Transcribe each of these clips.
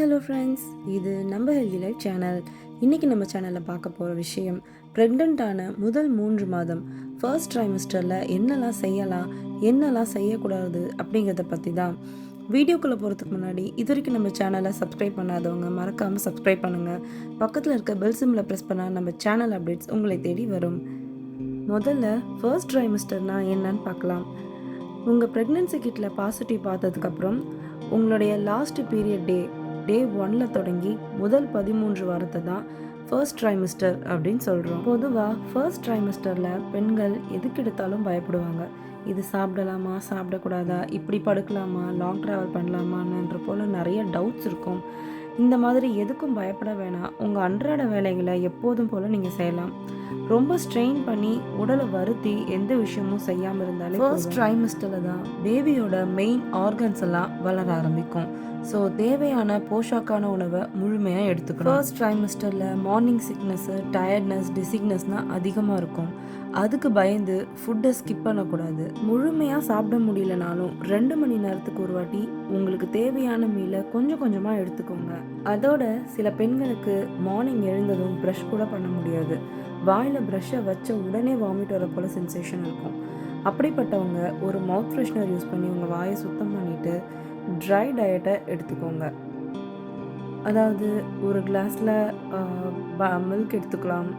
Hello friends, இது நம்ம healthy life channel. இன்றைக்கி நம்ம சேனலில் பார்க்க போகிற விஷயம் ப்ரெக்னென்ட்டான முதல் 3 மாதம் ஃபர்ஸ்ட் ட்ரைமஸ்டரில் என்னெல்லாம் செய்யலாம், என்னெல்லாம் செய்யக்கூடாது அப்படிங்கிறத பற்றி தான். வீடியோக்குள்ளே போகிறதுக்கு முன்னாடி இது வரைக்கும் நம்ம சேனலை சப்ஸ்கிரைப் பண்ணாதவங்க மறக்காமல் சப்ஸ்கிரைப் பண்ணுங்கள். பக்கத்தில் இருக்க பெல் சிம்மில் ப்ரெஸ் பண்ணால் நம்ம சேனல் அப்டேட்ஸ் உங்களை தேடி வரும். முதல்ல ஃபர்ஸ்ட் ட்ரைமஸ்டர்னால் என்னன்னு பார்க்கலாம். உங்கள் ப்ரெக்னென்சி கிட்டில் பாசிட்டிவ் பார்த்ததுக்கப்புறம் உங்களுடைய லாஸ்ட் பீரியட் டே 1ல் தொடங்கி முதல் 13 வாரத்தை தான் ஃபர்ஸ்ட் ட்ரைமஸ்டர் அப்படின்னு சொல்கிறோம். பொதுவாக ஃபர்ஸ்ட் ட்ரைமஸ்டரில் பெண்கள் எதுக்கு எடுத்தாலும் பயப்படுவாங்க. இது சாப்பிடலாமா, சாப்பிடக்கூடாதா, இப்படி படுக்கலாமா, லாங் ட்ராவல் பண்ணலாமான்ற போல் நிறைய டவுட்ஸ் இருக்கும். இந்த மாதிரி எதுக்கும் பயப்பட வேணாம். உங்கள் அன்றாட வேலைகளை எப்போதும் போல் நீங்கள் செய்யலாம். ரொம்ப ஸ்ட்ரெயின் பண்ணி உடலை வருத்தி எந்த விஷயமும் செய்யாமல் இருந்தாலே ஃபர்ஸ்ட் ட்ரைமஸ்டரில் தான் பேபியோட மெயின் ஆர்கன்ஸ் எல்லாம் வளர ஆரம்பிக்கும். ஸோ தேவையான போஷாக்கான உணவை முழுமையாக எடுத்துக்கணும். ஃபர்ஸ்ட் ட்ரைமஸ்டரில் மார்னிங் சிக்னஸ்ஸு, டயர்ட்னஸ், டிசிக்னஸ்னால் அதிகமாக இருக்கும். அதுக்கு பயந்து ஃபுட்டை ஸ்கிப் பண்ணக்கூடாது. முழுமையாக சாப்பிட முடியலனாலும் 2 மணி நேரத்துக்கு ஒரு வாட்டி உங்களுக்கு தேவையான மீலை கொஞ்சம் கொஞ்சமாக எடுத்துக்கோங்க. அதோட சில பெண்களுக்கு மார்னிங் எழுந்ததும் ப்ரஷ் கூட பண்ண முடியாது. வாயில் ப்ரஷ்ஷை வச்ச உடனே வாமிட் வர போல் சென்சேஷன் இருக்கும். அப்படிப்பட்டவங்க ஒரு மவுத் ஃப்ரெஷ்னர் யூஸ் பண்ணி உங்கள் வாயை சுத்தம் பண்ணிவிட்டு ட்ரை டயட்டை எடுத்துக்கோங்க. அதாவது ஒரு கிளாஸில் மில்க் எடுத்துக்கலாம்,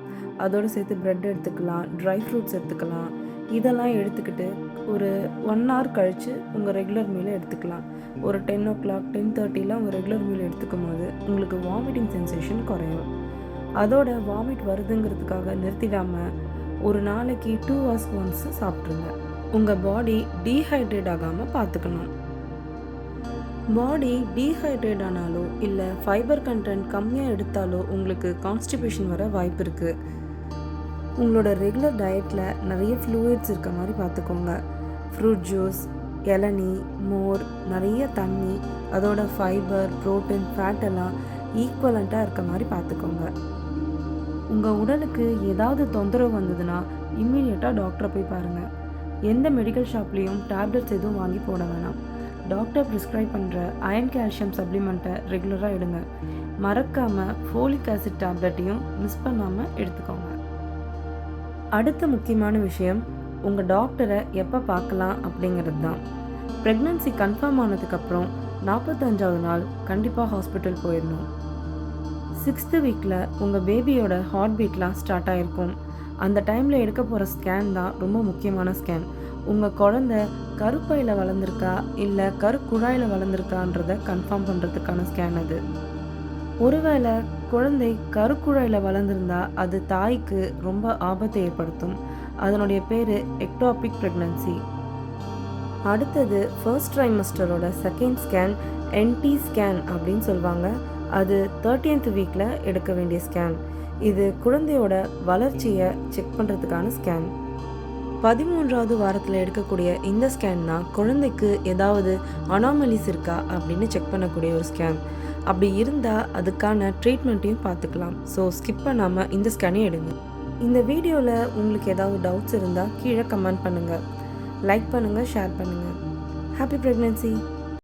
அதோடு சேர்த்து ப்ரெட் எடுத்துக்கலாம், ட்ரை ஃப்ரூட்ஸ் எடுத்துக்கலாம். இதெல்லாம் எடுத்துக்கிட்டு ஒரு 1 hour கழித்து உங்கள் ரெகுலர் மீலை எடுத்துக்கலாம். ஒரு 10 o'clock 10:30 உங்கள் ரெகுலர் மீல் எடுத்துக்கும் போது உங்களுக்கு வாமிட்டிங் சென்சேஷன் குறையும். அதோட வாமிட் வருதுங்கிறதுக்காக நிறுத்திடாமல் ஒரு நாளைக்கு 2 hours once சாப்பிட்ருங்க. உங்கள் பாடி டீஹைட்ரேட் ஆகாமல் பார்த்துக்கணும். பாடி டீஹைட்ரேட் ஆனாலோ இல்லை ஃபைபர் கண்டென்ட் கம்மியாக எடுத்தாலோ உங்களுக்கு கான்ஸ்டிபேஷன் வர வாய்ப்பு இருக்குது. உங்களோட ரெகுலர் டயட்டில் நிறைய ஃப்ளூயிட்ஸ் இருக்க மாதிரி பார்த்துக்கோங்க. ஃப்ரூட் ஜூஸ், இளநீ, மோர், நிறைய தண்ணி, அதோட ஃபைபர், ப்ரோட்டீன், ஃபேட் எல்லாம் ஈக்குவலண்ட்டாக இருக்க மாதிரி பார்த்துக்கோங்க. உங்கள் உடலுக்கு ஏதாவது தொந்தரவு வந்ததுன்னா இம்மீடியட்டாக டாக்டரை போய் பாருங்கள். எந்த மெடிக்கல் ஷாப்லேயும் டேப்லெட்ஸ் எதுவும் வாங்கி போட வேணாம். டாக்டர் ப்ரிஸ்கிரைப் பண்ணுற அயன் கால்சியம் சப்ளிமெண்ட்டை ரெகுலராக எடுங்க. மறக்காமல் ஃபோலிக் ஆசிட் டேப்லெட்டையும் மிஸ் பண்ணாமல் எடுத்துக்கோங்க. அடுத்த முக்கியமான விஷயம், உங்கள் டாக்டரை எப்போ பார்க்கலாம் அப்படிங்கிறது தான். ப்ரெக்னன்சி கன்ஃபார்ம் ஆனதுக்கப்புறம் 45வது நாள் கண்டிப்பாக ஹாஸ்பிட்டல் போயிடணும். 6th வீக்கில் உங்கள் பேபியோட ஹார்ட் பீட்லாம் ஸ்டார்ட் ஆகிருக்கும். அந்த டைமில் எடுக்க போகிற ஸ்கேன் தான் ரொம்ப முக்கியமான ஸ்கேன். உங்கள் குழந்தை கருப்பையில் வளர்ந்துருக்கா இல்லை கருக்குழாயில் வளர்ந்துருக்கான்றதை கன்ஃபார்ம் பண்ணுறதுக்கான ஸ்கேன் அது. ஒருவேளை குழந்தை கருக்குழாயில் வளர்ந்துருந்தா அது தாய்க்கு ரொம்ப ஆபத்தை ஏற்படுத்தும். அதனுடைய பேர் எக்டாபிக் ப்ரெக்னன்சி. அடுத்தது ஃபர்ஸ்ட் ட்ரைமஸ்டரோட செகண்ட் ஸ்கேன் என்டி ஸ்கேன் அப்படின்னு சொல்லுவாங்க. அது 13th வீக்கில் எடுக்க வேண்டிய ஸ்கேன். இது குழந்தையோட வளர்ச்சியை செக் பண்ணுறதுக்கான ஸ்கேன். 13வது வாரத்தில் எடுக்கக்கூடிய இந்த ஸ்கேன்னா குழந்தைக்கு ஏதாவது அனாமலிஸ் இருக்கா அப்படின்னு செக் பண்ணக்கூடிய ஒரு ஸ்கேன். அப்படி இருந்தால் அதுக்கான ட்ரீட்மெண்ட்டையும் பார்த்துக்கலாம். ஸோ ஸ்கிப் பண்ணாமல் இந்த ஸ்கேனையும் எடுங்க. இந்த வீடியோவில் உங்களுக்கு ஏதாவது டவுட்ஸ் இருந்தால் கீழே கமெண்ட் பண்ணுங்கள், லைக் பண்ணுங்கள், ஷேர் பண்ணுங்கள். Happy pregnancy.